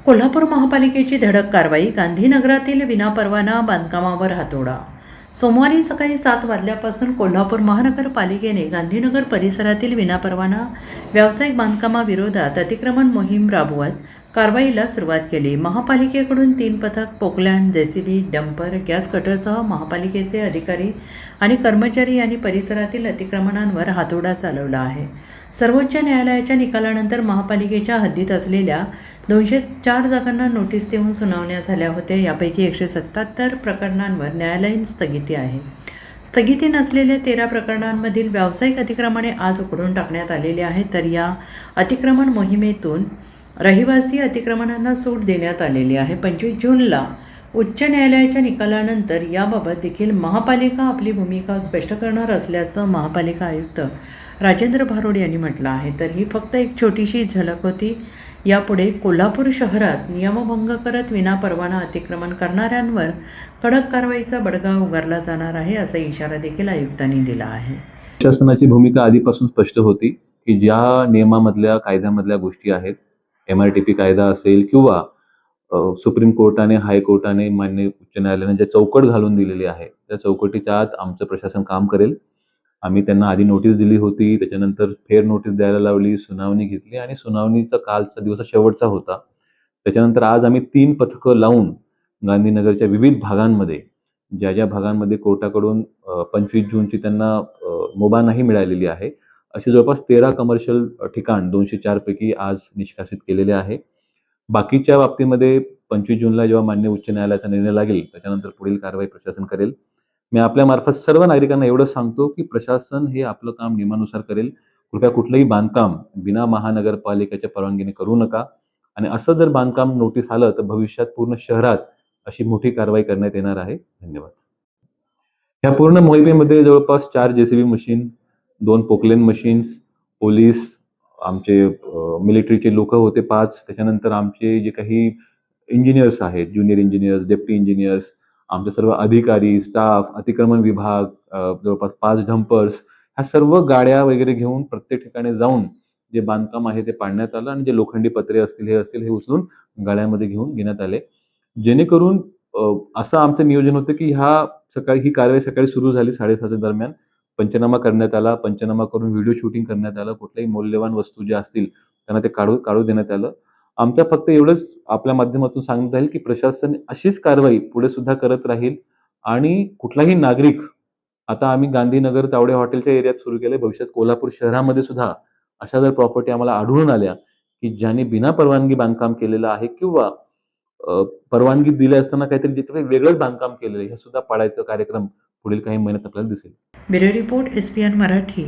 कोल्हापूर महापालिकेची धडक कारवाई. गांधीनगरातील विनापरवाना बांधकामावर हातोडा. सोमवारी सकाळी 7 वाजल्यापासून कोल्हापूर महानगरपालिकेने गांधीनगर परिसरातील विनापरवाना व्यावसायिक बांधकामाविरोधात अतिक्रमण मोहीम राबवत कारवाईला सुरुवात केली. महापालिकेकडून 3 पथक, पोकलँड, जेसीबी, डंपर, गॅस कटरसह महापालिकेचे अधिकारी आणि कर्मचारी यांनी परिसरातील अतिक्रमणांवर हातोडा चालवला आहे. सर्वोच्च न्यायालयाच्या निकालानंतर महापालिकेच्या हद्दीत असलेल्या 204 जागांना नोटीस देऊन सुनावण्या झाल्या होत्या. यापैकी 177 प्रकरणांवर न्यायालयीन स्थगिती आहे. स्थगिती नसलेल्या 13 प्रकरणांमधील व्यावसायिक अतिक्रमणे आज उघडून टाकण्यात आलेली आहेत. तर या अतिक्रमण मोहिमेतून रहिवासी अतिक्रमणांना सूट देण्यात आलेली आहे. 25 जूनला उच्च न्यायालयाच्या निकालानंतर याबाबत देखील महापालिका आपली भूमिका स्पष्ट करणार असल्याचं महापालिका आयुक्त राजेंद्र भारुड यांनी म्हटलं आहे. तर ही फक्त एक छोटीशी झलक होती. यापुढे कोल्हापूर शहरात नियमभंग करत विनापरवाना अतिक्रमण करणाऱ्यांवर कडक कारवाईचा बडगा उगारला जाणार आहे, असा इशारा देखील आयुक्तांनी दिला आहे. शासनाची भूमिका आधीपासून स्पष्ट होती की ज्या नियमामधल्या कायद्यामधल्या गोष्टी आहेत, MRTP कायदा असेल किंवा सुप्रीम कोर्टाने, हायकोर्टाने, मान्य उच्च न्यायालयाने ज्या चौकट घालून दिलेली आहे त्या चौकटीच्या आत आमचं प्रशासन काम करेल. आम्ही त्यांना आधी नोटीस दिली होती, त्याच्यानंतर फेर नोटीस द्यायला लावली, सुनावणी घेतली आणि सुनावणीचा कालचा दिवस शेवटचा होता. त्याच्यानंतर आज आम्ही 3 पथकं लावून गांधीनगरच्या विविध भागांमध्ये, ज्या ज्या भागांमध्ये कोर्टाकडून 25 जूनची त्यांना मुभा नाही मिळालेली आहे, असे जवळपास 13 कमर्शियल ठिकाण 204 पैकी आज निष्कासित केलेले आहे. बाकीच्या बाबतीमध्ये 25 जूनला जेव्हा मान्य उच्च न्यायालयाचा निर्णय लागेल त्याच्यानंतर पुढील कारवाई प्रशासन करेल. मी आपल्यामार्फत सर्व नागरिकांना एवढंच सांगतो की प्रशासन हे आपलं काम नियमानुसार करेल. कृपया कुठलंही बांधकाम बिना महानगरपालिकेच्या परवानगीने करू नका आणि असं जर बांधकाम नोटीस आलं तर भविष्यात पूर्ण शहरात अशी मोठी कारवाई करण्यात येणार आहे. धन्यवाद. या पूर्ण मोहिमेमध्ये जवळपास 4 JCB machine, 2 Poclain machines, police, आमचे मिलिटरीचे लोक होते 5, त्याच्यानंतर आमचे जे काही इंजिनियर्स आहेत, ज्युनियर इंजिनियर्स, डेप्टी इंजिनियर्स, आमचे सर्व अधिकारी, स्टाफ, अतिक्रमण विभाग, जवळपास 5 डंपर्स, ह्या सर्व गाड्या वगैरे घेऊन प्रत्येक ठिकाणी जाऊन जे बांधकाम आहे ते पाडण्यात आलं आणि जे लोखंडी पत्रे असतील हे उचलून गाड्यांमध्ये घेऊन घेण्यात आले. जेणेकरून असं आमचं नियोजन होतं की ही कारवाई सकाळी सुरू झाली 6:30 दरम्यान. पंचनामा करण्यात आला. पंचनामा करून व्हिडिओ शूटिंग करण्यात आलं. कुठल्याही मौल्यवान वस्तू ज्या असतील त्यांना ते काढू देण्यात आलं. आमच्या फक्त एवढंच आपल्या माध्यमातून सांगण्यात राहील की प्रशासन अशीच कारवाई पुढे सुद्धा करत राहील आणि कुठलाही नागरिक, आता आम्ही गांधीनगर तावडे हॉटेलच्या एरियात सुरू केले, भविष्यात कोल्हापूर शहरामध्ये सुद्धा अशा जर प्रॉपर्टी आम्हाला आढळून आल्या की ज्याने बिना परवानगी बांधकाम केलेलं आहे किंवा परवानगी दिली असताना काहीतरी जिथे वेगळंच बांधकाम केलेलं आहे, हे सुद्धा पाडायचा कार्यक्रम पुढील काही महिन्यात आपल्याला दिसेल. Bureau report, SPN Marathi.